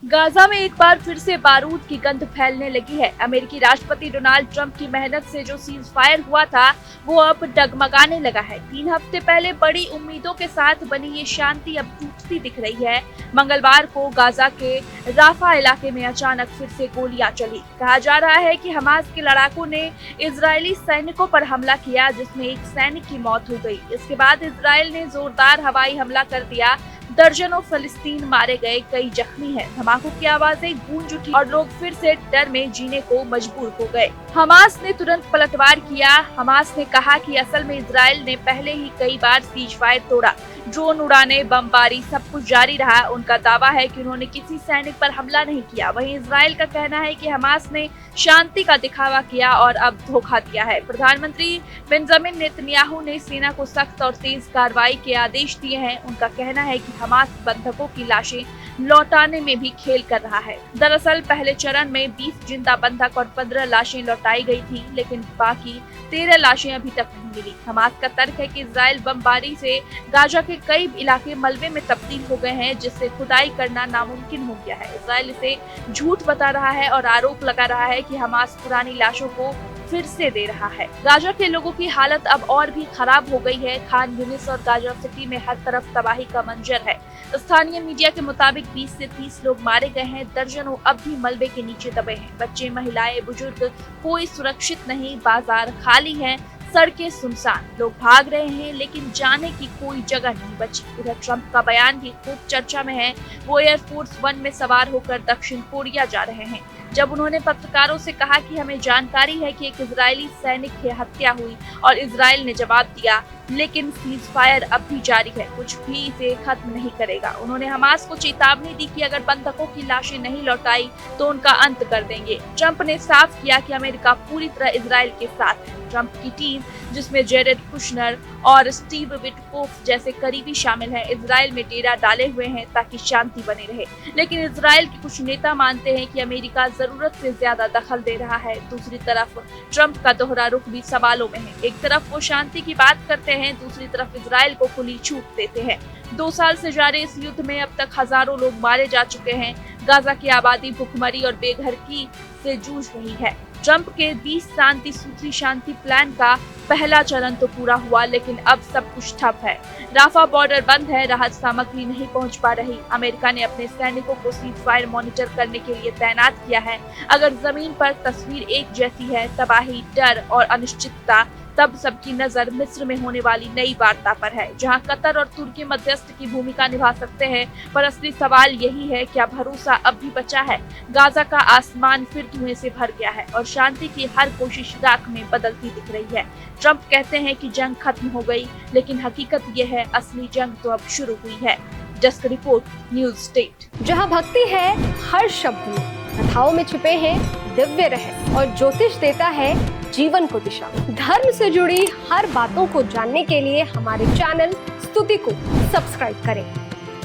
Gaza में एक बार फिर से बारूद की गंध फैलने लगी है। अमेरिकी राष्ट्रपति डोनाल्ड ट्रंप की मेहनत से जो सीज फायर हुआ था वो अब डगमगाने लगा है। 3 हफ्ते पहले बड़ी उम्मीदों के साथ बनी ये शांति अब टूटती दिख रही है। मंगलवार को गाजा के राफा इलाके में अचानक फिर से गोलियां चली। कहा जा रहा है कि हमास के लड़ाकों ने इजरायली सैनिकों पर हमला किया, जिसमें एक सैनिक की मौत हो गई। इसके बाद इजरायल ने जोरदार हवाई हमला कर दिया। दर्जनों फलस्तीन मारे गए, कई जख्मी हैं। धमाकों की आवाजें गूंज उठी और लोग फिर से डर में जीने को मजबूर हो गए। हमास ने तुरंत पलटवार किया। हमास ने कहा कि असल में इजरायल ने पहले ही कई बार सीज फायर तोड़ा, ड्रोन उड़ाने, बमबारी, सब कुछ जारी रहा। उनका दावा है कि उन्होंने किसी सैनिक पर हमला नहीं किया। वहीं इजरायल का कहना है कि हमास ने शांति का दिखावा किया और अब धोखा दिया है। प्रधानमंत्री बेंजामिन नेतन्याहू ने सेना को सख्त और तेज कार्रवाई के आदेश दिए हैं। उनका कहना है कि हमास बंधकों की लाशें लौटाने में भी खेल कर रहा है। दरअसल पहले चरण में 20 जिंदा बंधक और 15 लाशें लौटाई गई थी, लेकिन बाकी 13 लाशें अभी तक नहीं मिली। हमास का तर्क है कि इजरायल बमबारी से गाजा के कई इलाके मलबे में तब्दील हो गए हैं, जिससे खुदाई करना नामुमकिन हो गया है। इजरायल इसे झूठ बता रहा है और आरोप लगा रहा है कि हमास पुरानी लाशों को फिर से दे रहा है। गाजा के लोगों की हालत अब और भी खराब हो गई है। खान यूनिस और गाजा सिटी में हर तरफ तबाही का मंजर है। स्थानीय मीडिया के मुताबिक 20 से 30 लोग मारे गए हैं। दर्जनों अब भी मलबे के नीचे दबे हैं। बच्चे, महिलाएं, बुजुर्ग, कोई सुरक्षित नहीं। बाजार खाली हैं, सड़कें सुनसान। लोग भाग रहे हैं, लेकिन जाने की कोई जगह नहीं बची। इधर ट्रंप का बयान भी खूब चर्चा में है। वो एयरफोर्स 1 में सवार होकर दक्षिण कोरिया जा रहे हैं। जब उन्होंने पत्रकारों से कहा कि हमें जानकारी है कि एक इजरायली सैनिक की हत्या हुई, और इजरायल ने जवाब दिया, लेकिन सीज फायर अब भी जारी है, कुछ भी इसे खत्म नहीं करेगा। उन्होंने हमास को चेतावनी दी कि अगर बंधकों की लाशें नहीं लौटाई तो उनका अंत कर देंगे। ट्रंप ने साफ किया कि अमेरिका पूरी तरह इजरायल के साथ है। ट्रंप की टीम, जिसमें जेरेड कुशनर और स्टीव विटकोफ जैसे करीबी शामिल हैं, इजरायल में डेरा डाले हुए हैं ताकि शांति बनी रहे। लेकिन इजरायल के कुछ नेता मानते हैं कि अमेरिका जरूरत से ज्यादा दखल दे रहा है। दूसरी तरफ ट्रंप का दोहरा रुख भी सवालों में है। एक तरफ वो शांति की बात करते हैं, दूसरी तरफ इजरायल को खुली छूट देते हैं। 2 साल से जारी इस युद्ध में अब तक हजारों लोग मारे जा चुके हैं। गाजा की आबादी भुखमरी और बेघरकी से जूझ रही है। ट्रंप के 20 शांति सूत्री शांति प्लान का पहला चरण तो पूरा हुआ, लेकिन अब सब कुछ ठप है। राफा बॉर्डर बंद है, राहत सामग्री नहीं पहुंच पा रही। अमेरिका ने अपने सैनिकों को सीज फायर मॉनिटर करने के लिए तैनात किया है। अगर जमीन पर तस्वीर एक जैसी है, तबाही, डर और अनिश्चितता, तब सबकी नजर मिस्र में होने वाली नई वार्ता पर है, जहां कतर और तुर्की मध्यस्थ की भूमिका निभा सकते हैं। पर असली सवाल यही है, क्या भरोसा अब भी बचा है? गाजा का आसमान फिर धुएं से भर गया है और शांति की हर कोशिश राख में बदलती दिख रही है। ट्रंप कहते हैं कि जंग खत्म हो गई, लेकिन हकीकत ये है, असली जंग तो अब शुरू हुई है। Desk report, news state. जहां भक्ति है हर शब्द में, कथाओं में छुपे हैं दिव्य रहस्य और ज्योतिष देता है जीवन को दिशा। धर्म से जुड़ी हर बातों को जानने के लिए हमारे चैनल स्तुति को सब्सक्राइब करें।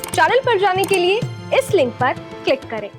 चैनल पर जाने के लिए इस लिंक पर क्लिक करें।